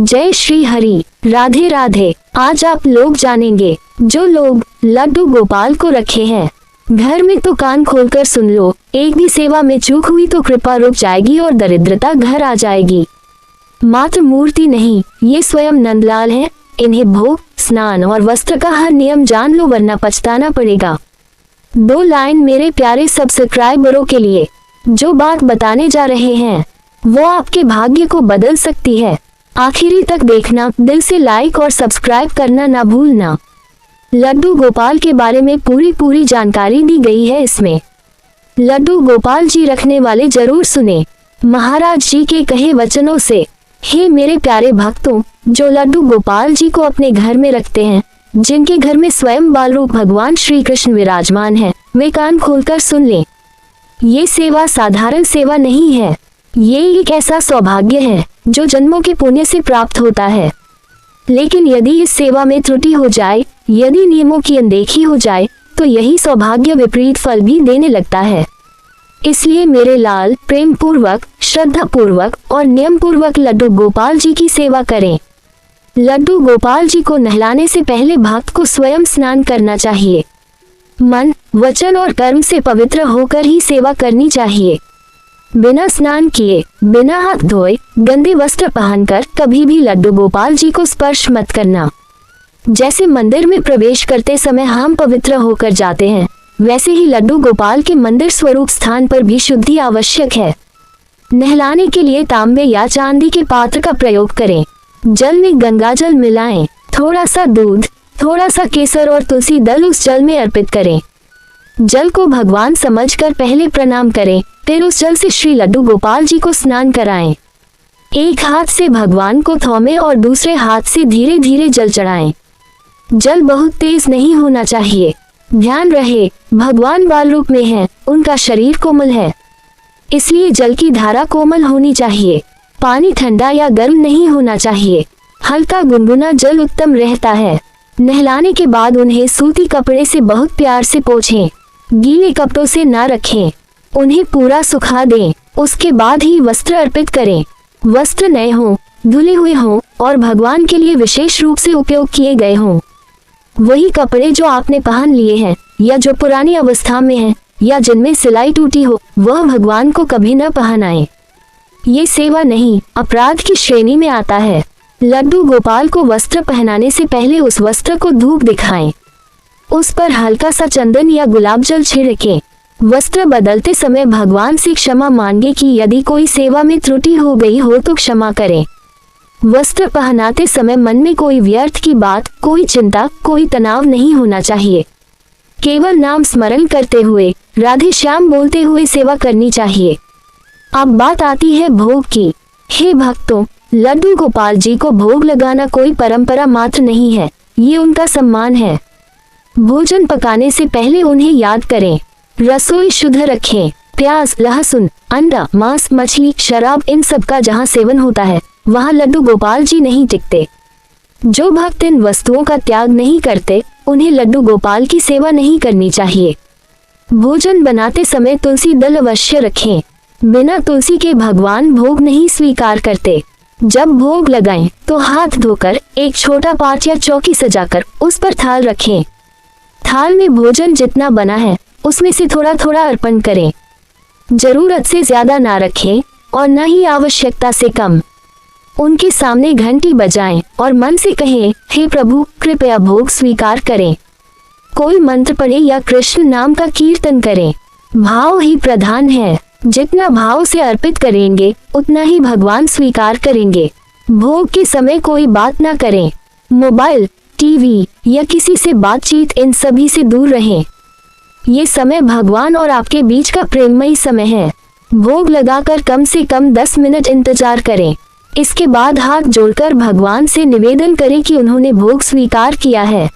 जय श्री हरि, राधे राधे। आज आप लोग जानेंगे, जो लोग लड्डू गोपाल को रखे हैं घर में तो कान खोलकर सुन लो। एक भी सेवा में चूक हुई तो कृपा रुक जाएगी और दरिद्रता घर आ जाएगी। मात्र मूर्ति नहीं, ये स्वयं नंदलाल हैं। इन्हें भोग, स्नान और वस्त्र का हर नियम जान लो, वरना पछताना पड़ेगा। 2 लाइन मेरे प्यारे सब्सक्राइबरों के लिए। जो बात बताने जा रहे हैं वो आपके भाग्य को बदल सकती है। आखिरी तक देखना, दिल से लाइक और सब्सक्राइब करना ना भूलना। लड्डू गोपाल के बारे में पूरी जानकारी दी गई है इसमें। लड्डू गोपाल जी रखने वाले जरूर सुने महाराज जी के कहे वचनों से। हे मेरे प्यारे भक्तों, जो लड्डू गोपाल जी को अपने घर में रखते हैं, जिनके घर में स्वयं बाल रूप भगवान श्री कृष्ण विराजमान है, वे कान खोलकर सुन लें। ये सेवा साधारण सेवा नहीं है, ये एक ऐसा सौभाग्य है जो जन्मों के पुण्य से प्राप्त होता है। लेकिन यदि इस सेवा में त्रुटि हो जाए, यदि नियमों की अनदेखी हो जाए, तो यही सौभाग्य विपरीत फल भी देने लगता है। इसलिए मेरे लाल, प्रेम पूर्वक, श्रद्धा पूर्वक और नियम पूर्वक लड्डू गोपाल जी की सेवा करें। लड्डू गोपाल जी को नहलाने से पहले भक्त को स्वयं स्नान करना चाहिए। मन, वचन और कर्म से पवित्र होकर ही सेवा करनी चाहिए। बिना स्नान किए, बिना हाथ धोए, गंदे वस्त्र पहनकर कभी भी लड्डू गोपाल जी को स्पर्श मत करना। जैसे मंदिर में प्रवेश करते समय हम पवित्र होकर जाते हैं, वैसे ही लड्डू गोपाल के मंदिर स्वरूप स्थान पर भी शुद्धि आवश्यक है। नहलाने के लिए तांबे या चांदी के पात्र का प्रयोग करें। जल में गंगा जल मिलाएं, थोड़ा सा दूध, थोड़ा सा केसर और तुलसी दल उस जल में अर्पित करें। जल को भगवान समझकर पहले प्रणाम करें, फिर उस जल से श्री लड्डू गोपाल जी को स्नान कराएं। एक हाथ से भगवान को थौमें और दूसरे हाथ से धीरे धीरे जल चढ़ाएं। जल बहुत तेज नहीं होना चाहिए। ध्यान रहे, भगवान बाल रूप में हैं, उनका शरीर कोमल है, इसलिए जल की धारा कोमल होनी चाहिए। पानी ठंडा या गर्म नहीं होना चाहिए। हल्का गुनगुना जल उत्तम रहता है। नहलाने के बाद उन्हें सूती कपड़े से बहुत प्यार से पोंछें। गीले कपड़ों से ना रखें, उन्हें पूरा सुखा दें। उसके बाद ही वस्त्र अर्पित करें। वस्त्र नए हों, धुले हुए हों और भगवान के लिए विशेष रूप से उपयोग किए गए हों। वही कपड़े जो आपने पहन लिए हैं या जो पुरानी अवस्था में हैं या जिनमें सिलाई टूटी हो, वह भगवान को कभी न पहनाएं। ये सेवा नहीं, अपराध की श्रेणी में आता है। लड्डू गोपाल को वस्त्र पहनाने से पहले उस वस्त्र को धूप दिखाएं। उस पर हल्का सा चंदन या गुलाब जल छिड़कें। वस्त्र बदलते समय भगवान से क्षमा मांगे कि यदि कोई सेवा में त्रुटि हो गई हो तो क्षमा करें। वस्त्र पहनाते समय मन में कोई व्यर्थ की बात, कोई चिंता, कोई तनाव नहीं होना चाहिए। केवल नाम स्मरण करते हुए, राधे श्याम बोलते हुए सेवा करनी चाहिए। अब बात आती है भोग की। हे भक्तों, लड्डू गोपाल जी को भोग लगाना कोई परंपरा मात्र नहीं है, ये उनका सम्मान है। भोजन पकाने से पहले उन्हें याद करें। रसोई शुद्ध रखें। प्याज, लहसुन, अंडा, मांस, मछली, शराब, इन सब का जहाँ सेवन होता है, वहाँ लड्डू गोपाल जी नहीं टिकते। जो भक्त इन वस्तुओं का त्याग नहीं करते, उन्हें लड्डू गोपाल की सेवा नहीं करनी चाहिए। भोजन बनाते समय तुलसी दल अवश्य रखें। बिना तुलसी के भगवान भोग नहीं स्वीकार करते। जब भोग लगाएं तो हाथ धोकर एक छोटा पाट या चौकी सजाकर उस पर थाल रखें। थाल में भोजन जितना बना है उसमें से थोड़ा थोड़ा अर्पण करें। जरूरत से ज्यादा ना रखें और न ही आवश्यकता से कम। उनके सामने घंटी बजाएं और मन से कहें, हे प्रभु, कृपया भोग स्वीकार करें। कोई मंत्र पढ़े या कृष्ण नाम का कीर्तन करें। भाव ही प्रधान है। जितना भाव से अर्पित करेंगे उतना ही भगवान स्वीकार करेंगे। भोग के समय कोई बात ना करें। मोबाइल, टीवी या किसी से बातचीत, इन सभी से दूर रहें। ये समय भगवान और आपके बीच का प्रेममयी समय है। भोग लगाकर कम से कम 10 मिनट इंतजार करें। इसके बाद हाथ जोड़कर भगवान से निवेदन करें कि उन्होंने भोग स्वीकार किया है।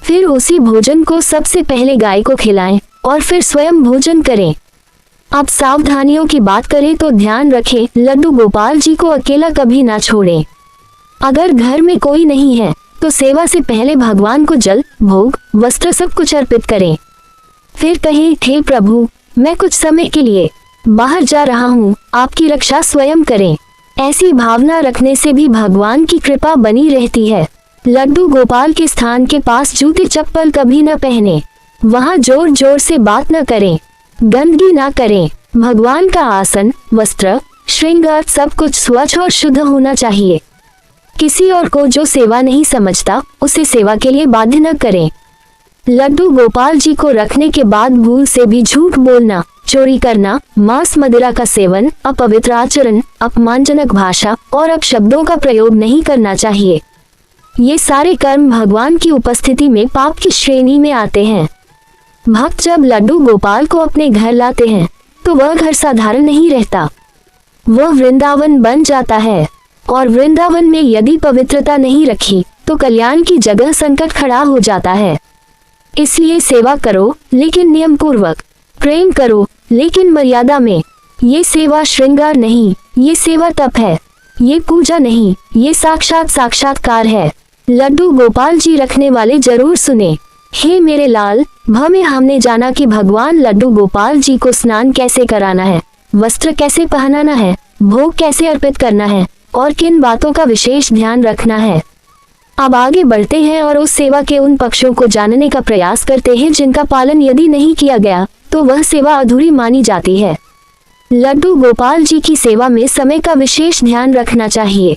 फिर उसी भोजन को सबसे पहले गाय को खिलाएं और फिर स्वयं भोजन करें। अब सावधानियों की बात करें तो ध्यान रखें, लड्डू गोपाल जी को अकेला कभी ना छोड़ें। अगर घर में कोई नहीं है तो सेवा से पहले भगवान को जल, भोग, वस्त्र सब कुछ अर्पित करें। फिर कहें, हे प्रभु, मैं कुछ समय के लिए बाहर जा रहा हूँ, आपकी रक्षा स्वयं करें। ऐसी भावना रखने से भी भगवान की कृपा बनी रहती है। लड्डू गोपाल के स्थान के पास जूते चप्पल कभी न पहने। वहाँ जोर जोर से बात न करें, गंदगी न करें। भगवान का आसन, वस्त्र, श्रृंगार सब कुछ स्वच्छ और शुद्ध होना चाहिए। किसी और को जो सेवा नहीं समझता उसे सेवा के लिए बाध्य न करें। लड्डू गोपाल जी को रखने के बाद भूल से भी झूठ बोलना, चोरी करना, मांस मदिरा का सेवन, अपवित्र आचरण, अपमानजनक भाषा और अपशब्दों का प्रयोग नहीं करना चाहिए। ये सारे कर्म भगवान की उपस्थिति में पाप की श्रेणी में आते हैं। भक्त जब लड्डू गोपाल को अपने घर लाते हैं तो वह घर साधारण नहीं रहता, वह वृंदावन बन जाता है। और वृंदावन में यदि पवित्रता नहीं रखी तो कल्याण की जगह संकट खड़ा हो जाता है। इसलिए सेवा करो लेकिन नियम पूर्वक, प्रेम करो लेकिन मर्यादा में। ये सेवा श्रृंगार नहीं, ये सेवा तप है। ये पूजा नहीं, ये साक्षात साक्षात्कार है। लड्डू गोपाल जी रखने वाले जरूर सुने। हे मेरे लाल, में हमने जाना कि भगवान लड्डू गोपाल जी को स्नान कैसे कराना है, वस्त्र कैसे पहनाना है, भोग कैसे अर्पित करना है और किन बातों का विशेष ध्यान रखना है। अब आगे बढ़ते हैं और उस सेवा के उन पक्षों को जानने का प्रयास करते हैं जिनका पालन यदि नहीं किया गया तो वह सेवा अधूरी मानी जाती है। लड्डू गोपाल जी की सेवा में समय का विशेष ध्यान रखना चाहिए।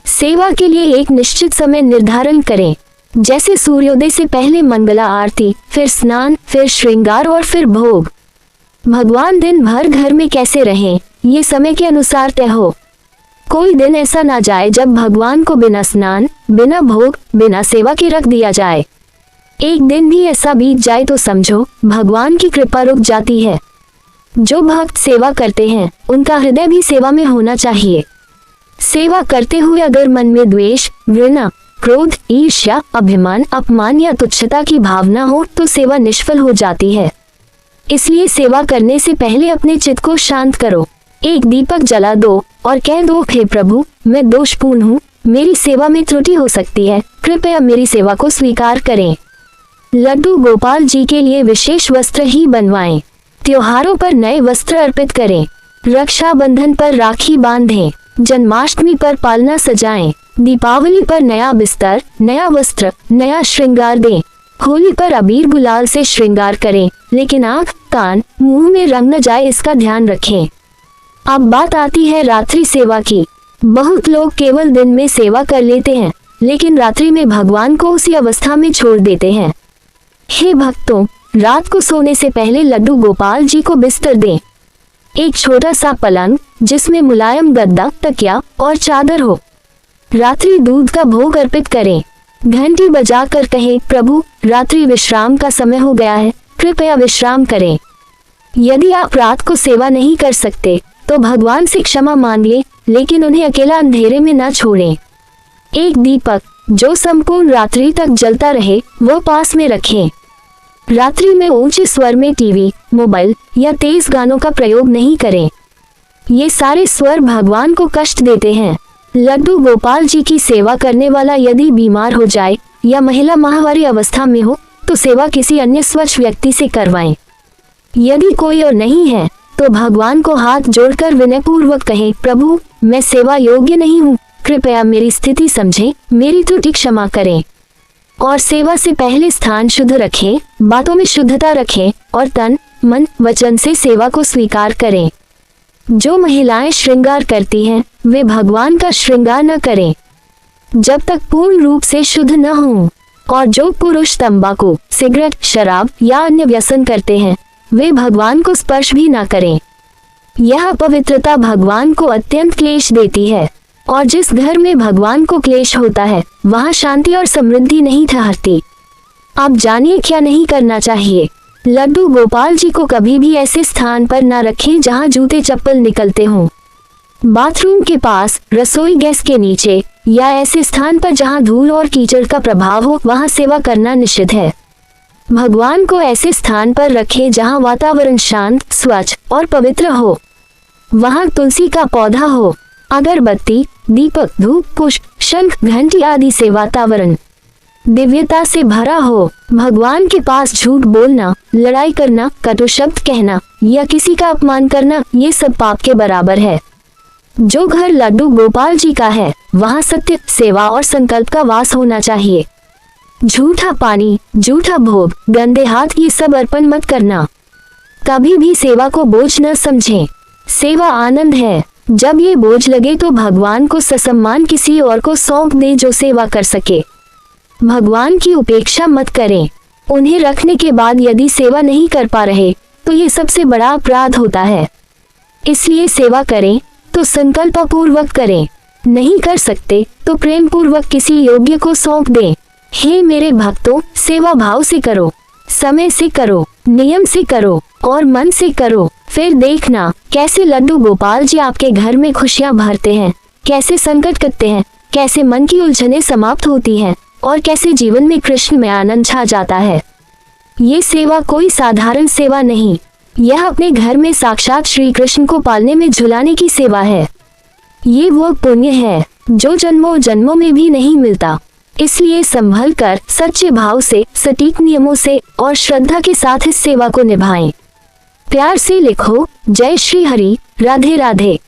सेवा के लिए एक निश्चित समय निर्धारण करें, जैसे सूर्योदय से पहले मंगला आरती, फिर स्नान, फिर श्रृंगार और फिर भोग। भगवान दिन भर घर में कैसे रहें, ये समय के अनुसार तय हो। कोई दिन ऐसा ना जाए जब भगवान को बिना स्नान, बिना भोग, बिना सेवा के रख दिया जाए। एक दिन भी ऐसा बीत जाए तो समझो भगवान की कृपा रुक जाती है। जो भक्त सेवा करते हैं उनका हृदय भी सेवा में होना चाहिए। सेवा करते हुए अगर मन में द्वेष, घृणा, क्रोध, ईर्ष्या, अभिमान, अपमान या तुच्छता की भावना हो तो सेवा निष्फल हो जाती है। इसलिए सेवा करने से पहले अपने चित्त को शांत करो। एक दीपक जला दो और कह दो, हे प्रभु, मैं दोषपूर्ण हूँ, मेरी सेवा में त्रुटि हो सकती है, कृपया मेरी सेवा को स्वीकार करें। लड्डू गोपाल जी के लिए विशेष वस्त्र ही बनवाएं। त्योहारों पर नए वस्त्र अर्पित करें। रक्षाबंधन पर राखी बांधें। जन्माष्टमी पर पालना सजाएं। दीपावली पर नया बिस्तर, नया वस्त्र, नया श्रृंगार दें। होली पर अबीर गुलाल से श्रृंगार करें, लेकिन आँख, कान, मुंह में रंग न जाए इसका ध्यान रखें। अब बात आती है रात्रि सेवा की। बहुत लोग केवल दिन में सेवा कर लेते हैं लेकिन रात्रि में भगवान को उसी अवस्था में छोड़ देते हैं। हे भक्तों, रात को सोने से पहले लड्डू गोपाल जी को बिस्तर दें। एक छोटा सा पलंग जिसमें मुलायम गद्दा, तकिया और चादर हो। रात्रि दूध का भोग अर्पित करें। घंटी बजाकर कहें, प्रभु, रात्रि विश्राम का समय हो गया है, कृपया विश्राम करें। यदि आप रात को सेवा नहीं कर सकते तो भगवान से क्षमा मांगिए, लेकिन उन्हें अकेला अंधेरे में न छोड़ें। एक दीपक जो संपूर्ण रात्रि तक जलता रहे वो पास में रखें। रात्रि में ऊंचे स्वर में टीवी, मोबाइल या तेज गानों का प्रयोग नहीं करें। ये सारे स्वर भगवान को कष्ट देते हैं। लड्डू गोपाल जी की सेवा करने वाला यदि बीमार हो जाए या महिला माहवारी अवस्था में हो तो सेवा किसी अन्य स्वच्छ व्यक्ति से करवाएं। यदि कोई और नहीं है तो भगवान को हाथ जोड़कर विनयपूर्वक कहें, प्रभु, मैं सेवा योग्य नहीं हूँ, कृपया मेरी स्थिति समझें, मेरी त्रुटि क्षमा करें। और सेवा से पहले स्थान शुद्ध रखें, बातों में शुद्धता रखें और तन, मन, वचन से सेवा को स्वीकार करें। जो महिलाएं श्रृंगार करती हैं वे भगवान का श्रृंगार न करें जब तक पूर्ण रूप से शुद्ध न हों। और जो पुरुष तंबाकू, सिगरेट, शराब या अन्य व्यसन करते हैं वे भगवान को स्पर्श भी न करें। यह पवित्रता भगवान को अत्यंत क्लेश देती है और जिस घर में भगवान को क्लेश होता है वहाँ शांति और समृद्धि नहीं ठहरती। अब जानिए क्या नहीं करना चाहिए। लड्डू गोपाल जी को कभी भी ऐसे स्थान पर न रखें जहाँ जूते चप्पल निकलते हों। बाथरूम के पास, रसोई गैस के नीचे या ऐसे स्थान पर जहाँ धूल और कीचड़ का प्रभाव हो वहाँ सेवा करना निषिद्ध है। भगवान को ऐसे स्थान पर रखें जहाँ वातावरण शांत, स्वच्छ और पवित्र हो। वहाँ तुलसी का पौधा हो, अगरबत्ती, दीपक, धूप, पुष्प, शंख, घंटी आदि से वातावरण दिव्यता से भरा हो। भगवान के पास झूठ बोलना, लड़ाई करना, कटु शब्द कहना या किसी का अपमान करना ये सब पाप के बराबर है। जो घर लड्डू गोपाल जी का है वहाँ सत्य, सेवा और संकल्प का वास होना चाहिए। झूठा पानी, झूठा भोग, गंदे हाथ ये सब अर्पण मत करना। कभी भी सेवा को बोझ न समझें। सेवा आनंद है। जब ये बोझ लगे तो भगवान को ससम्मान किसी और को सौंप दें जो सेवा कर सके। भगवान की उपेक्षा मत करें। उन्हें रखने के बाद यदि सेवा नहीं कर पा रहे तो ये सबसे बड़ा अपराध होता है। इसलिए सेवा करें तो संकल्प पूर्वक करें, नहीं कर सकते तो प्रेम पूर्वक किसी योग्य को सौंप दें। हे मेरे भक्तों, सेवा भाव से करो, समय से करो, नियम से करो और मन से करो। फिर देखना कैसे लड्डू गोपाल जी आपके घर में खुशियां भरते हैं, कैसे संकट कटते हैं, कैसे मन की उलझनें समाप्त होती हैं और कैसे जीवन में कृष्ण में आनंद छा जाता है। ये सेवा कोई साधारण सेवा नहीं, यह अपने घर में साक्षात श्री कृष्ण को पालने में झुलाने की सेवा है। ये वो पुण्य है जो जन्मों जन्मों में भी नहीं मिलता। इसलिए संभल कर सच्चे भाव से, सटीक नियमों से और श्रद्धा के साथ इस सेवा को निभाएं। प्यार से लिखो, जय श्री हरि, राधे राधे।